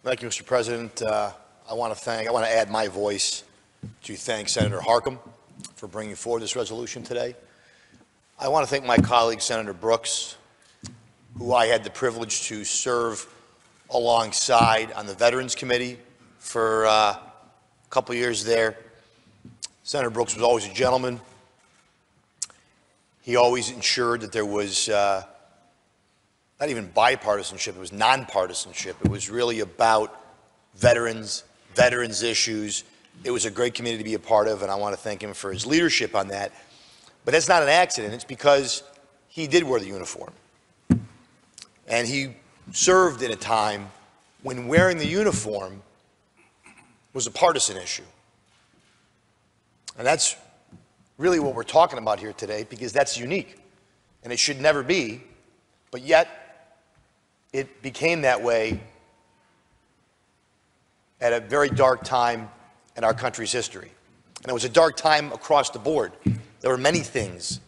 Thank you, Mr. President. I want to add my voice to thank Senator Harkin for bringing forward this resolution today. I want to thank my colleague, Senator Brooks, who I had the privilege to serve alongside on the Veterans Committee for a couple of years there. Senator Brooks was always a gentleman. He always ensured that there was not even bipartisanship, it was nonpartisanship. It was really about veterans issues. It was a great committee to be a part of, and I want to thank him for his leadership on that. But that's not an accident. It's because he did wear the uniform. And he served at a time when wearing the uniform was a partisan issue. And that's really what we're talking about here today, because that's unique. And it should never be, but yet it became that way at a very dark time in our country's history. And it was a dark time across the board. There were many things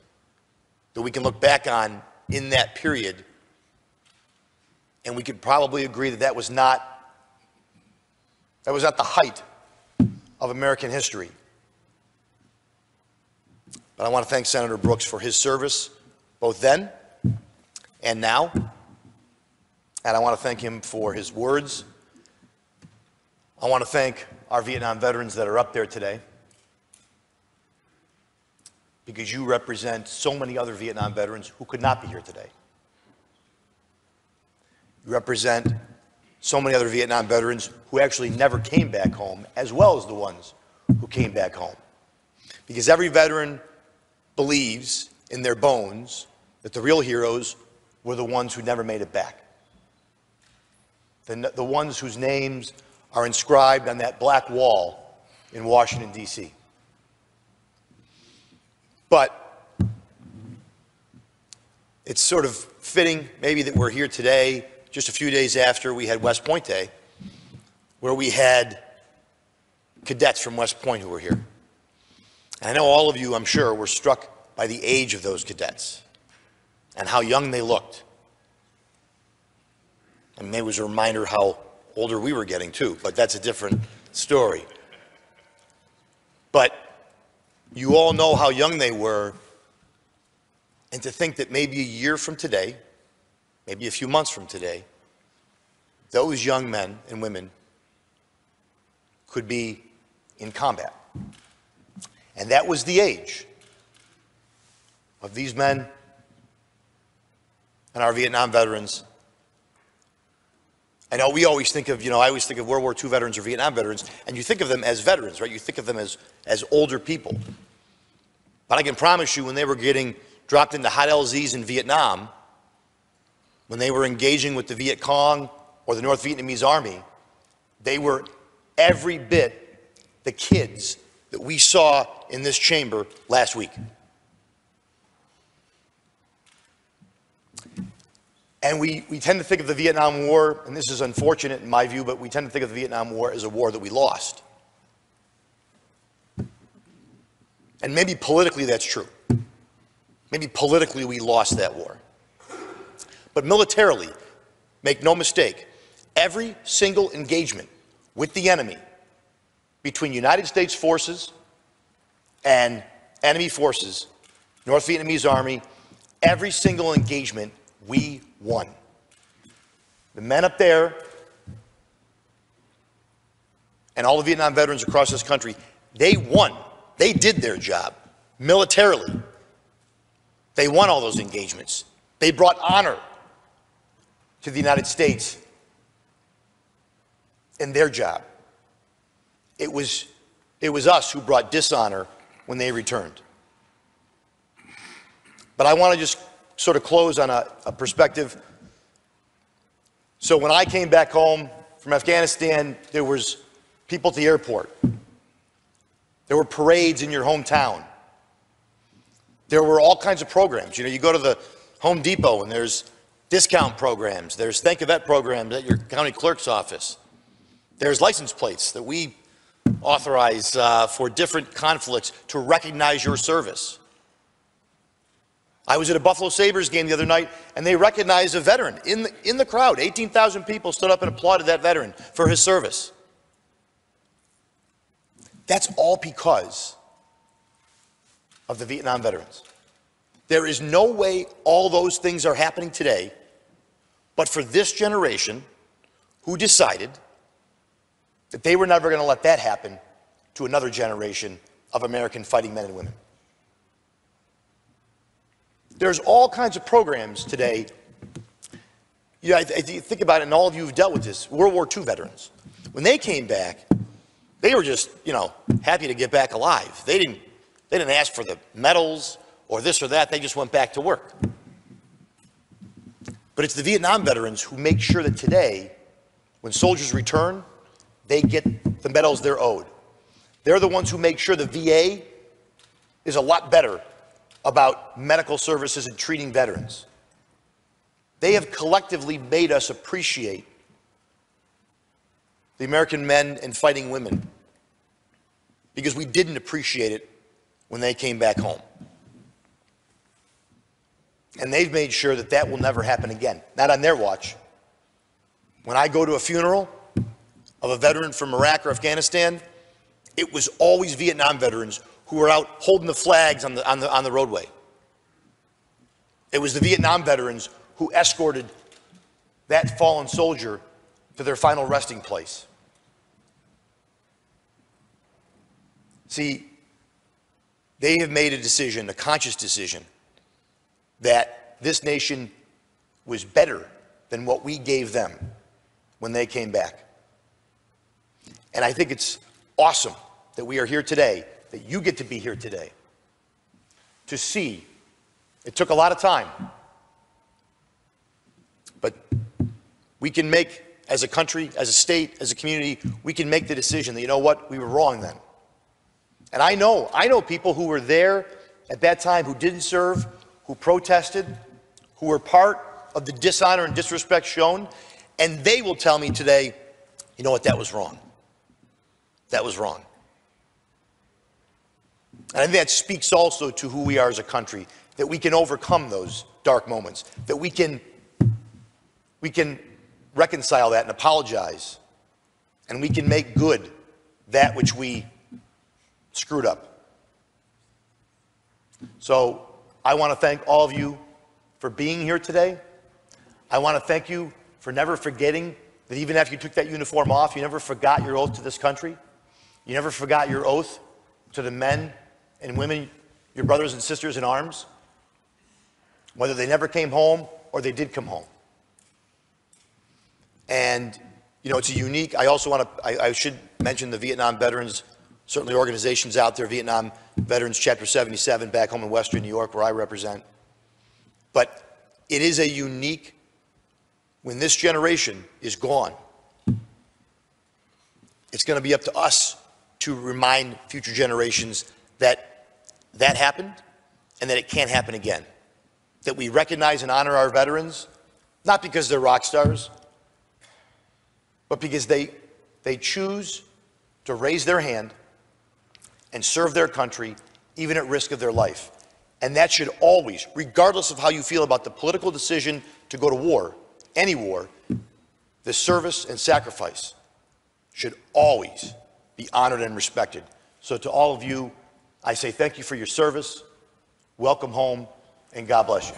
that we can look back on in that period, and we could probably agree that that was not the height of American history. But I want to thank Senator Brooks for his service, both then and now. And I want to thank him for his words. I want to thank our Vietnam veterans that are up there today, because you represent so many other Vietnam veterans who could not be here today. You represent so many other Vietnam veterans who actually never came back home, as well as the ones who came back home. Because every veteran believes in their bones that the real heroes were the ones who never made it back. The ones whose names are inscribed on that black wall in Washington, D.C. But it's sort of fitting maybe that we're here today, just a few days after we had West Point Day, where we had cadets from West Point who were here. And I know all of you, I'm sure, were struck by the age of those cadets and how young they looked. And maybe it was a reminder how older we were getting too, but that's a different story. But you all know how young they were, and to think that maybe a year from today, maybe a few months from today, those young men and women could be in combat. And that was the age of these men and our Vietnam veterans. I know we always think of, I always think of World War II veterans or Vietnam veterans, and you think of them as veterans, right? You think of them as older people. But I can promise you, when they were getting dropped into hot LZs in Vietnam, when they were engaging with the Viet Cong or the North Vietnamese Army, they were every bit the kids that we saw in this chamber last week. And we tend to think of the Vietnam War, and this is unfortunate in my view, but we tend to think of the Vietnam War as a war that we lost. And maybe politically that's true. Maybe politically we lost that war. But militarily, make no mistake, every single engagement with the enemy between United States forces and enemy forces, North Vietnamese Army, every single engagement we won. The men up there and all the Vietnam veterans across this country, they won. They did their job militarily. They won all those engagements. They brought honor to the United States in their job. It was us who brought dishonor when they returned. But I want to just sort of close on a perspective. So when I came back home from Afghanistan, there was people at the airport. There were parades in your hometown. There were all kinds of programs. You go to the Home Depot and there's discount programs. There's Thank a Vet programs at your county clerk's office. There's license plates that we authorize for different conflicts to recognize your service. I was at a Buffalo Sabres game the other night, and they recognized a veteran in the crowd. 18,000 people stood up and applauded that veteran for his service. That's all because of the Vietnam veterans. There is no way all those things are happening today, but for this generation who decided that they were never going to let that happen to another generation of American fighting men and women. There's all kinds of programs today. You know, I think about it, and all of you who've dealt with this, World War II veterans. When they came back, they were just, happy to get back alive. They didn't ask for the medals or this or that. They just went back to work. But it's the Vietnam veterans who make sure that today, when soldiers return, they get the medals they're owed. They're the ones who make sure the VA is a lot better about medical services and treating veterans. They have collectively made us appreciate the American men and fighting women because we didn't appreciate it when they came back home. And they've made sure that that will never happen again, not on their watch. When I go to a funeral of a veteran from Iraq or Afghanistan, it was always Vietnam veterans who were out holding the flags on the roadway. It was the Vietnam veterans who escorted that fallen soldier to their final resting place. See, they have made a decision, a conscious decision, that this nation was better than what we gave them when they came back. And I think it's awesome that we are here today, that you get to be here today, to see. It took a lot of time, but we can make, as a country, as a state, as a community, we can make the decision that, you know what, we were wrong then. And I know people who were there at that time who didn't serve, who protested, who were part of the dishonor and disrespect shown, and they will tell me today, you know what, that was wrong. That was wrong. And I think that speaks also to who we are as a country, that we can overcome those dark moments, that we can reconcile that and apologize, and we can make good that which we screwed up. So I want to thank all of you for being here today. I want to thank you for never forgetting that even after you took that uniform off, you never forgot your oath to this country. You never forgot your oath to the men and women, your brothers and sisters in arms, whether they never came home or they did come home. And, it's a unique, I should mention the Vietnam veterans, certainly organizations out there, Vietnam Veterans Chapter 77 back home in Western New York where I represent. But it is a unique, when this generation is gone, it's going to be up to us to remind future generations that that happened and that it can't happen again. That we recognize and honor our veterans, not because they're rock stars, but because they choose to raise their hand and serve their country, even at risk of their life. And that should always, regardless of how you feel about the political decision to go to war, any war, the service and sacrifice should always be honored and respected. So to all of you, I say thank you for your service, welcome home, and God bless you.